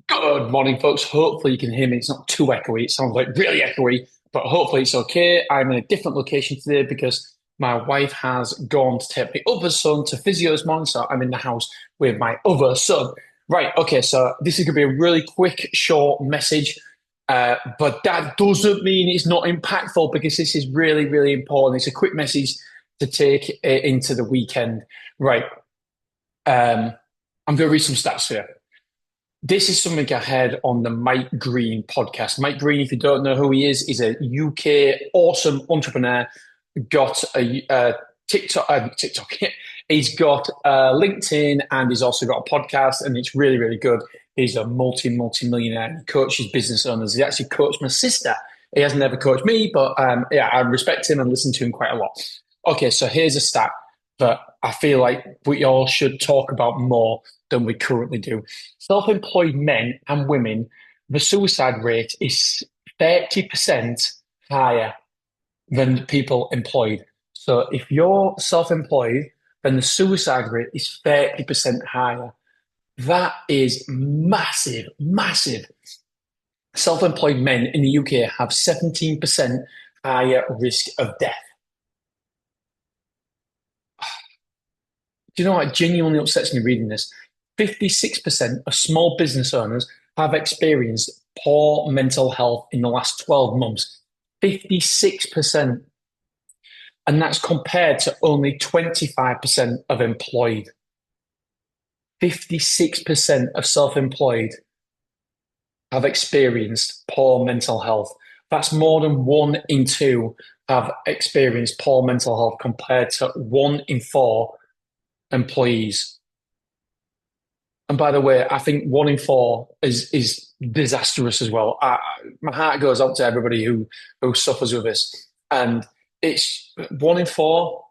Good morning, folks. Hopefully, you can hear me. It's not too echoey. It sounds like really echoey, but hopefully, it's okay. I'm in a different location today because my wife has gone to take my other son to physio this morning. So I'm in the house with my other son. Right. Okay. So this is going to be a really quick, short message. But that doesn't mean it's not impactful because this is really, really important. It's a quick message to take into the weekend. Right. I'm going to read some stats here. This is something I heard on the Mike Green podcast. Mike Green, if you don't know who he is a UK awesome entrepreneur. Got a TikTok. He's got LinkedIn, and he's also got a podcast, and it's really, really good. He's a multi-millionaire. He coaches business owners. He actually coached my sister. He hasn't ever coached me, but yeah, I respect him and listen to him quite a lot. Okay, so here's a stat that I feel like we all should talk about more than we currently do. Self-employed men and women, the suicide rate is 30% higher than people employed. So if you're self-employed, then the suicide rate is 30% higher. That is massive, massive. Self-employed men in the UK have 17% higher risk of death. Do you know what genuinely upsets me reading this? 56% of small business owners have experienced poor mental health in the last 12 months. 56%. And that's compared to only 25% of employed. 56% of self-employed have experienced poor mental health. That's more than 1 in 2 have experienced poor mental health compared to 1 in 4 employees. And by the way, I think 1 in 4 is disastrous as well. My heart goes out to everybody who suffers with this. And it's 1 in 4,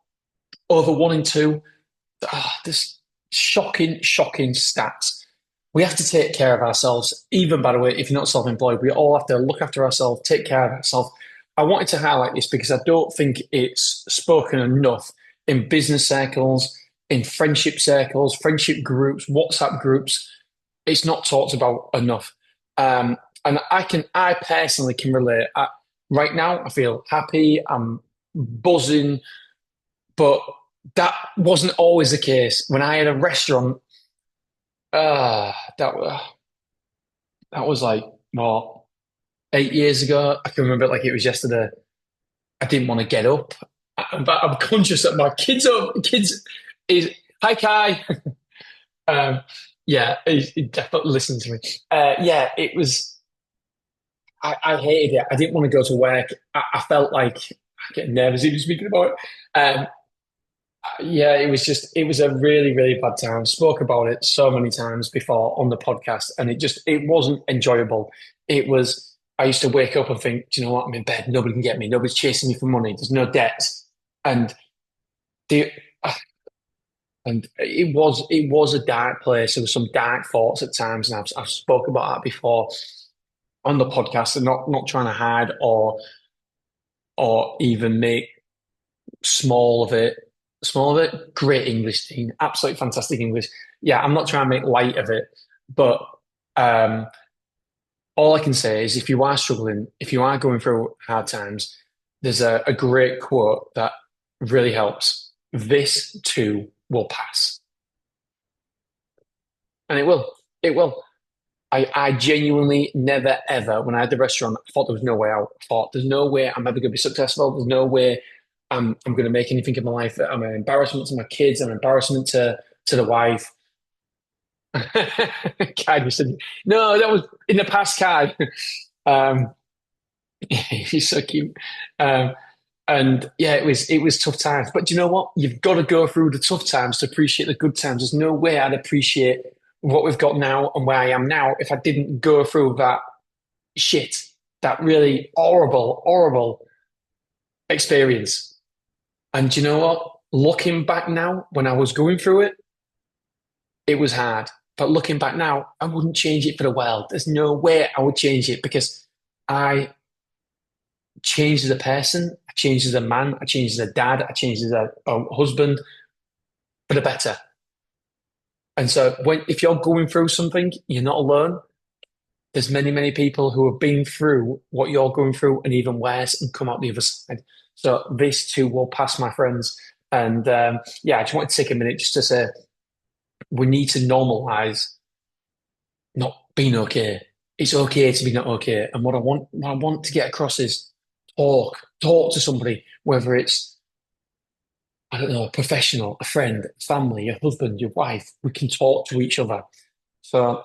over 1 in 2. This shocking, shocking stats. We have to take care of ourselves. Even, by the way, if you're not self-employed, we all have to look after ourselves, take care of ourselves. I wanted to highlight this because I don't think it's spoken enough in business circles, in friendship circles, friendship groups, WhatsApp groups. It's not talked about enough. And I personally can relate. Right now, I feel happy. I'm buzzing, but that wasn't always the case. When I had a restaurant, that was like what 8 years ago. I can remember it like it was yesterday. I didn't want to get up, but I'm conscious that my kids is hi Kai. Um, yeah, he definitely listened to me. Yeah, it was. I hated it. I didn't want to go to work. I felt like I'm getting nervous even speaking about it. Yeah, it was a really, really bad time. Spoke about it so many times before on the podcast, and it wasn't enjoyable. It was, I used to wake up and think, do you know what? I'm in bed. Nobody can get me. Nobody's chasing me for money. There's no debts. And the, and it was a dark place. There were some dark thoughts at times, and I've spoken about that before on the podcast, and not trying to hide or even make small of it. Small of it, great English team, absolutely fantastic English. Yeah, I'm not trying to make light of it, but um, all I can say is if you are struggling, if you are going through hard times, there's a great quote that really helps. This too will pass. And it will. It will. I genuinely never ever, when I had the restaurant, I thought there was no way out. I thought there's no way I'm ever going to be successful. There's no way I'm going to make anything of my life. I'm an embarrassment to my kids. I'm an embarrassment to the wife. Kai just said, no, that was in the past, Kai. Um, he's so cute. Um, and yeah, it was tough times. But do you know what? You've got to go through the tough times to appreciate the good times. There's no way I'd appreciate what we've got now and where I am now if I didn't go through that shit, that really horrible, horrible experience. And do you know what? Looking back now, when I was going through it, it was hard. But looking back now, I wouldn't change it for the world. There's no way I would change it because I changed as a person, I changed as a man, I changed as a dad, I changed as a husband for the better. And so if you're going through something, you're not alone. there's many, many people who have been through what you're going through and even worse and come out the other side. So this too will pass, my friends. And yeah, I just wanted to take a minute just to say we need to normalize not being okay. It's okay to be not okay. And what I want to get across is talk to somebody, whether it's, I don't know, a professional, a friend, family, your husband, your wife. We can talk to each other. So,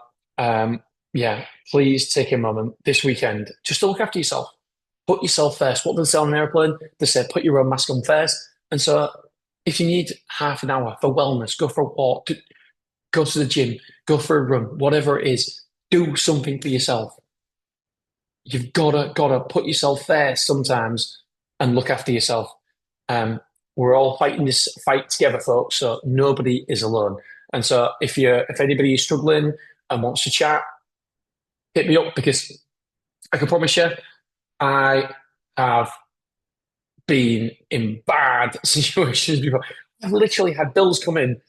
yeah, please take a moment this weekend just to look after yourself. Put yourself first. What does it say on an airplane? They say put your own mask on first. And so, if you need half an hour for wellness, go for a walk, go to the gym, go for a run, whatever it is, do something for yourself. You've gotta put yourself first sometimes and look after yourself. Um, we're all fighting this fight together, folks. So nobody is alone. And so if anybody is struggling and wants to chat, hit me up because I can promise you, I have been in bad situations before. I've literally had bills come in,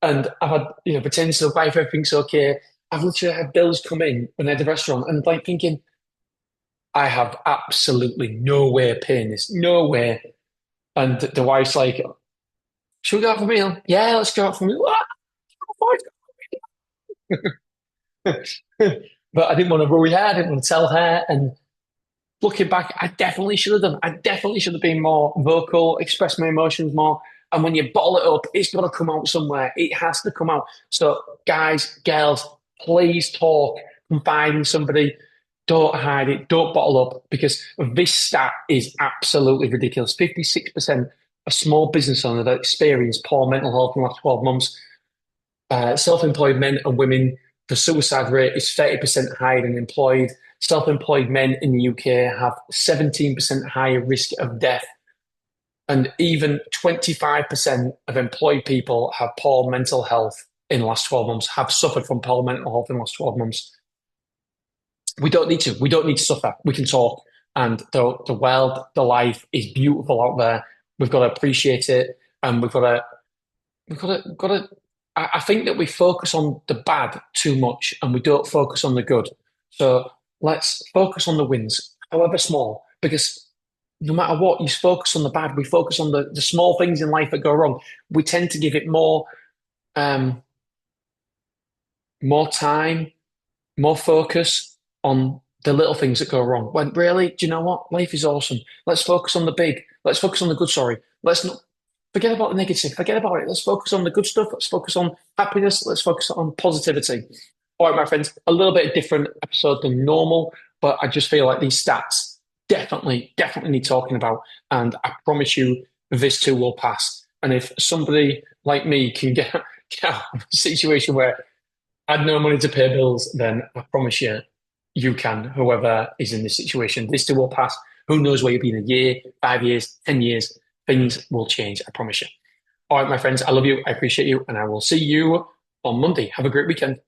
and I've had pretending to the wife everything's okay. I've literally had bills come in when I had the restaurant, and like thinking, I have absolutely no way of paying this, no way. And the wife's like, "Should we go out for a meal? Yeah, let's go out for a meal." But I didn't want to worry her. I didn't want to tell her. And looking back, I definitely should have done. I definitely should have been more vocal, expressed my emotions more. And when you bottle it up, it's got to come out somewhere. It has to come out. So, guys, girls, please talk, confide in somebody. Don't hide it. Don't bottle up because this stat is absolutely ridiculous. 56% of small business owners that experience poor mental health in the last 12 months. Self-employed men and women, the suicide rate is 30% higher than employed. Self-employed men in the UK have 17% higher risk of death. And even 25% of employed people have poor mental health in the last 12 months, have suffered from poor mental health in the last 12 months. We don't need to. We don't need to suffer. We can talk. And the world, the life is beautiful out there. We've got to appreciate it. And we've got to. I think that we focus on the bad too much, and we don't focus on the good. So let's focus on the wins, however small, because no matter what, you focus on the bad. We focus on the small things in life that go wrong. We tend to give it um, more time, more focus on the little things that go wrong. When really, do you know what? Life is awesome. Let's focus on the big. Let's focus on the good. Sorry. Let's not forget about the negative. Forget about it. Let's focus on the good stuff. Let's focus on happiness. Let's focus on positivity. All right, my friends, a little bit different episode than normal, but I just feel like these stats definitely need talking about. And I promise you, this too will pass. And if somebody like me can get out of a situation where I had no money to pay bills, then I promise you, you can, whoever is in this situation. This too will pass. Who knows where you'll be in a year, 5 years, 10 years. Things will change, I promise you. All right, my friends, I love you. I appreciate you. And I will see you on Monday. Have a great weekend.